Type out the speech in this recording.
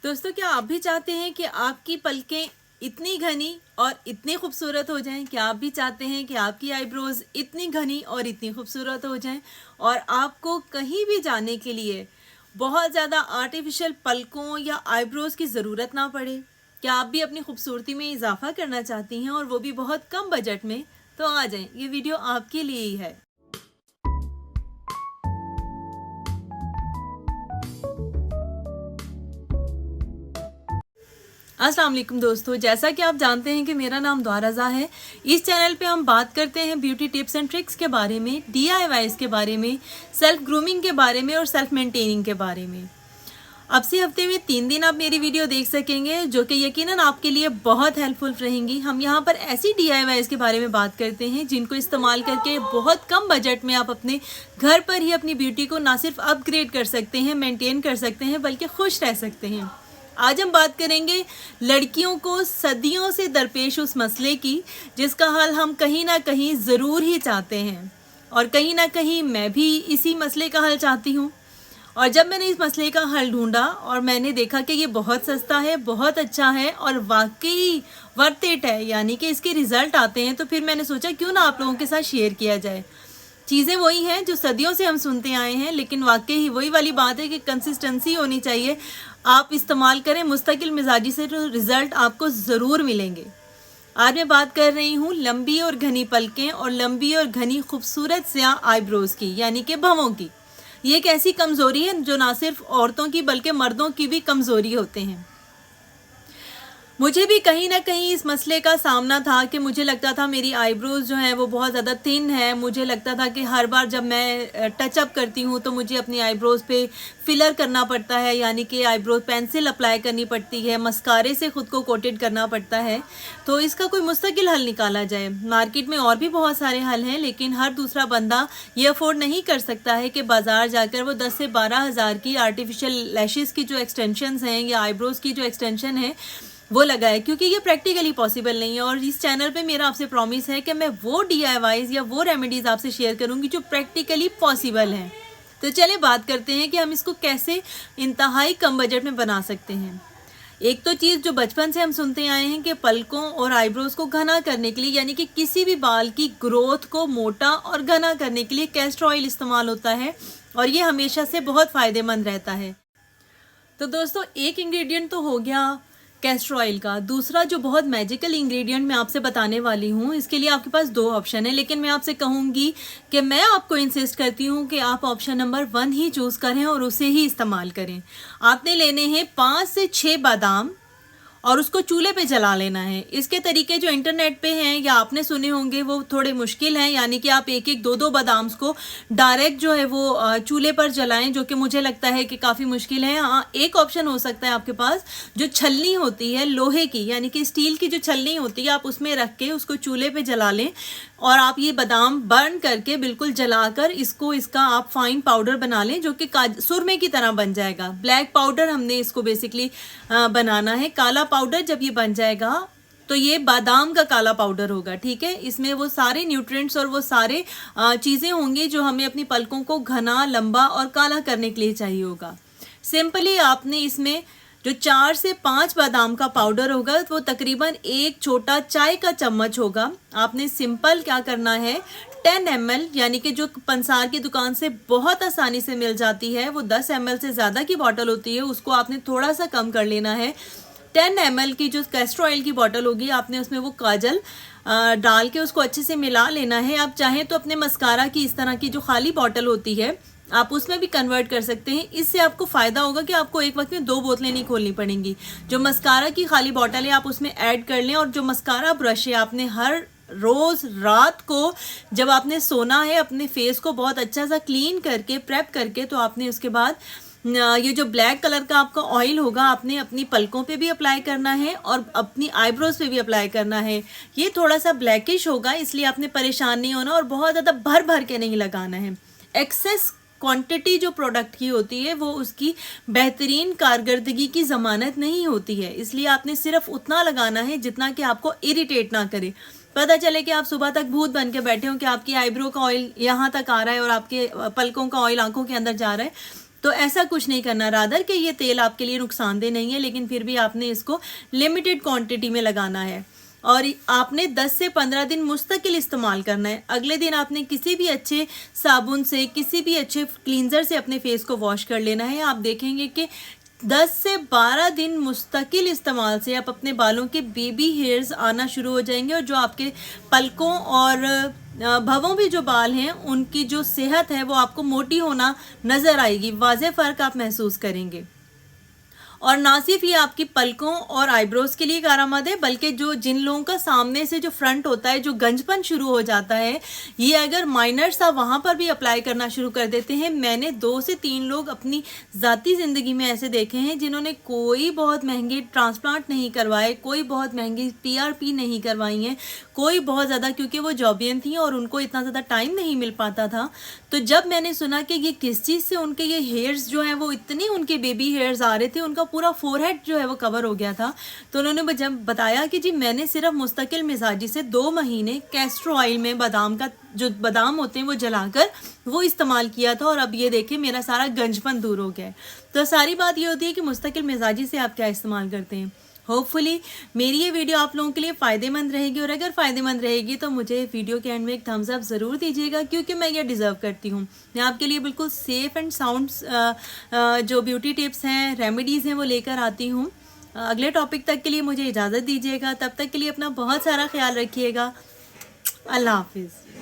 दोस्तों, क्या आप भी चाहते हैं कि आपकी पलकें इतनी घनी और इतनी खूबसूरत हो जाएं? क्या आप भी चाहते हैं कि आपकी आईब्रोज इतनी घनी और इतनी खूबसूरत हो जाएं और आपको कहीं भी जाने के लिए बहुत ज़्यादा आर्टिफिशियल पलकों या आईब्रोज की ज़रूरत ना पड़े? क्या आप भी अपनी खूबसूरती में इजाफा करना चाहती हैं और वो भी बहुत कम बजट में? तो आ जाएं, ये वीडियो आपके लिए ही है। अस्सलाम वालेकुम दोस्तों, जैसा कि आप जानते हैं कि मेरा नाम द्वारज़ा है। इस चैनल पे हम बात करते हैं ब्यूटी टिप्स एंड ट्रिक्स के बारे में, DIYs के बारे में, सेल्फ ग्रूमिंग के बारे में और सेल्फ मेंटेनिंग के बारे में। अब से हफ्ते में 3 दिन आप मेरी वीडियो देख सकेंगे, जो कि यकीनन आपके लिए बहुत हेल्पफुल रहेंगी। हम यहाँ पर ऐसी DIYs के बारे में बात करते हैं जिनको इस्तेमाल करके बहुत कम बजट में आप अपने घर पर ही अपनी ब्यूटी को ना सिर्फ अपग्रेड कर सकते हैं, मेंटेन कर सकते हैं, बल्कि खुश रह सकते हैं। आज हम बात करेंगे लड़कियों को सदियों से दरपेश उस मसले की जिसका हल हम कहीं ना कहीं ज़रूर ही चाहते हैं, और कहीं ना कहीं मैं भी इसी मसले का हल चाहती हूँ। और जब मैंने इस मसले का हल ढूंढा और मैंने देखा कि ये बहुत सस्ता है, बहुत अच्छा है और वाकई वर्थ इट है, यानी कि इसके रिजल्ट आते हैं, तो फिर मैंने सोचा क्यों ना आप लोगों के साथ शेयर किया जाए। चीज़ें वही हैं जो सदियों से हम सुनते आए हैं, लेकिन वाकई ही वही वाली बात है कि कंसिस्टेंसी होनी चाहिए। आप इस्तेमाल करें मुस्तकिल मिजाजी से, तो रिज़ल्ट आपको ज़रूर मिलेंगे। आज मैं बात कर रही हूँ लंबी और घनी पलकें और लंबी और घनी खूबसूरत स्याह आईब्रोज की, यानी कि भवों की। ये एक ऐसी कमज़ोरी है जो ना सिर्फ औरतों की बल्कि मर्दों की भी कमज़ोरी होते हैं। मुझे भी कहीं ना कहीं इस मसले का सामना था कि मुझे लगता था मेरी आईब्रोज जो है वो बहुत ज़्यादा थिन है। मुझे लगता था कि हर बार जब मैं टचअप करती हूँ तो मुझे अपनी आईब्रोज पे फिलर करना पड़ता है, यानी कि आईब्रोज पेंसिल अप्लाई करनी पड़ती है, मस्कारे से ख़ुद को कोटेड करना पड़ता है। तो इसका कोई मुस्तकिल हल निकाला जाए। मार्केट में और भी बहुत सारे हल हैं, लेकिन हर दूसरा बंदा ये अफोर्ड नहीं कर सकता है कि बाज़ार जाकर वो 10 से 12 हज़ार की आर्टिफिशियल लैशेज़ की जो एक्सटेंशंस हैं या आईब्रोज की जो एक्सटेंशन है वो लगा है, क्योंकि ये प्रैक्टिकली पॉसिबल नहीं है। और इस चैनल पे मेरा आपसे प्रॉमिस है कि मैं वो DIYs या वो रेमेडीज़ आपसे शेयर करूंगी जो प्रैक्टिकली पॉसिबल हैं। तो चलिए बात करते हैं कि हम इसको कैसे इंतहाई कम बजट में बना सकते हैं। एक तो चीज़ जो बचपन से हम सुनते आए हैं कि पलकों और आईब्रोज को घना करने के लिए, यानी कि किसी भी बाल की ग्रोथ को मोटा और घना करने के लिए कैस्टर ऑयल इस्तेमाल होता है, और ये हमेशा से बहुत फ़ायदेमंद रहता है। तो दोस्तों, एक इंग्रेडिएंट तो हो गया कैस्टर ऑयल का। दूसरा जो बहुत मैजिकल इंग्रेडिएंट मैं आपसे बताने वाली हूँ, इसके लिए आपके पास 2 ऑप्शन है, लेकिन मैं आपसे कहूँगी कि मैं आपको इंसिस्ट करती हूँ कि आप ऑप्शन नंबर 1 ही चूज़ करें और उसे ही इस्तेमाल करें। आपने लेने हैं 5 से 6 बादाम और उसको चूल्हे पे जला लेना है। इसके तरीके जो इंटरनेट पे हैं या आपने सुने होंगे वो थोड़े मुश्किल हैं, यानी कि आप एक एक दो दो बादाम्स को डायरेक्ट जो है वो चूल्हे पर जलाएं, जो कि मुझे लगता है कि काफ़ी मुश्किल है। हाँ, एक ऑप्शन हो सकता है आपके पास, जो छलनी होती है लोहे की, यानी कि स्टील की जो छलनी होती है, आप उसमें रख के उसको चूल्हे पे जला लें और आप ये बादाम बर्न करके बिल्कुल जलाकर इसका आप फाइन पाउडर बना लें, जो कि सुरमे की तरह बन जाएगा। ब्लैक पाउडर हमने इसको बेसिकली बनाना है। काला पाउडर जब ये बन जाएगा तो ये बादाम का काला पाउडर होगा, ठीक है। इसमें वो सारे न्यूट्रिएंट्स और वो सारे चीज़ें होंगी जो हमें अपनी पलकों को घना, लंबा और काला करने के लिए चाहिए होगा। सिंपली आपने इसमें जो 4 से 5 बादाम का पाउडर होगा, वो तकरीबन एक छोटा चाय का चम्मच होगा। आपने सिंपल क्या करना है, 10 ml, यानी कि जो पंसार की दुकान से बहुत आसानी से मिल जाती है, वो 10 ml से ज़्यादा की बॉटल होती है, उसको आपने थोड़ा सा कम कर लेना है। 10 ml की जो कैस्टर ऑयल की बॉटल होगी, आपने उसमें वो काजल डाल के उसको अच्छे से मिला लेना है। आप चाहें तो अपने मस्कारा की इस तरह की जो खाली बॉटल होती है, आप उसमें भी कन्वर्ट कर सकते हैं। इससे आपको फ़ायदा होगा कि आपको एक वक्त में 2 बोतलें नहीं खोलनी पड़ेंगी। जो मस्कारा की खाली बॉटल है आप उसमें ऐड कर लें, और जो मस्कारा ब्रश है आपने हर रोज़ रात को जब आपने सोना है अपने फेस को बहुत अच्छा सा क्लीन करके प्रेप करके, तो आपने उसके बाद ये जो ब्लैक कलर का आपका ऑयल होगा आपने अपनी पलकों पे भी अप्लाई करना है और अपनी आईब्रोज पे भी अप्लाई करना है। ये थोड़ा सा ब्लैकिश होगा, इसलिए आपने परेशान नहीं होना और बहुत ज़्यादा भर भर के नहीं लगाना है। एक्सेस क्वांटिटी जो प्रोडक्ट की होती है वो उसकी बेहतरीन कारकर्दगी की ज़मानत नहीं होती है, इसलिए आपने सिर्फ उतना लगाना है जितना कि आपको इरिटेट ना करे। पता चले कि आप सुबह तक भूत बन के बैठे हो कि आपकी आईब्रो का ऑयल यहाँ तक आ रहा है और आपके पलकों का ऑयल आंखों के अंदर जा रहा है, तो ऐसा कुछ नहीं करना, रादर कि ये तेल आपके लिए नुकसानदेह नहीं है, लेकिन फिर भी आपने इसको लिमिटेड क्वांटिटी में लगाना है और आपने 10 से 15 दिन मुस्तकिल इस्तेमाल करना है। अगले दिन आपने किसी भी अच्छे साबुन से, किसी भी अच्छे क्लींजर से अपने फेस को वॉश कर लेना है। आप देखेंगे कि 10 से 12 दिन मुस्तकिल इस्तेमाल से आप अपने बालों के बेबी हेयर्स आना शुरू हो जाएंगे और जो आपके पलकों और भवों भी जो बाल हैं उनकी जो सेहत है वो आपको मोटी होना नज़र आएगी, वाज़ेह फ़र्क आप महसूस करेंगे। और ना सिर्फ ये आपकी पलकों और आईब्रोज के लिए कारआमद है, बल्कि जो जिन लोगों का सामने से जो फ्रंट होता है, जो गंजपन शुरू हो जाता है, ये अगर माइनर्स आप वहाँ पर भी अप्लाई करना शुरू कर देते हैं। मैंने 2 से 3 लोग अपनी ज़ाती ज़िंदगी में ऐसे देखे हैं जिन्होंने कोई बहुत महंगी ट्रांसप्लांट नहीं करवाए, कोई बहुत महंगी PRP नहीं करवाई हैं, कोई बहुत ज़्यादा, क्योंकि वो जॉबियन थी और उनको इतना ज़्यादा टाइम नहीं मिल पाता था। तो जब मैंने सुना कि ये किस चीज़ से उनके ये हेयर्स जो हैं वो इतने उनके बेबी हेयर्स आ रहे थे, उनका पूरा फोरहेड जो है वो कवर हो गया था, तो उन्होंने जब बताया कि जी मैंने सिर्फ मुस्तकिल मिजाजी से 2 महीने कैस्टर ऑयल में बादाम का, जो बादाम होते हैं वो जलाकर वो इस्तेमाल किया था और अब ये देखिए मेरा सारा गंजपन दूर हो गया है। तो सारी बात ये होती है कि मुस्तकिल मिजाजी से आप क्या इस्तेमाल करते हैं। होपफुली मेरी ये वीडियो आप लोगों के लिए फ़ायदेमंद रहेगी और अगर फ़ायदेमंद रहेगी तो मुझे वीडियो के एंड में एक थम्स अप ज़रूर दीजिएगा, क्योंकि मैं ये डिज़र्व करती हूँ। मैं आपके लिए बिल्कुल सेफ़ एंड साउंड जो ब्यूटी टिप्स हैं, रेमेडीज़ हैं, वो लेकर आती हूँ। अगले टॉपिक तक के लिए मुझे इजाज़त दीजिएगा। तब तक के लिए अपना बहुत सारा ख्याल रखिएगा। अल्लाह हाफिज़।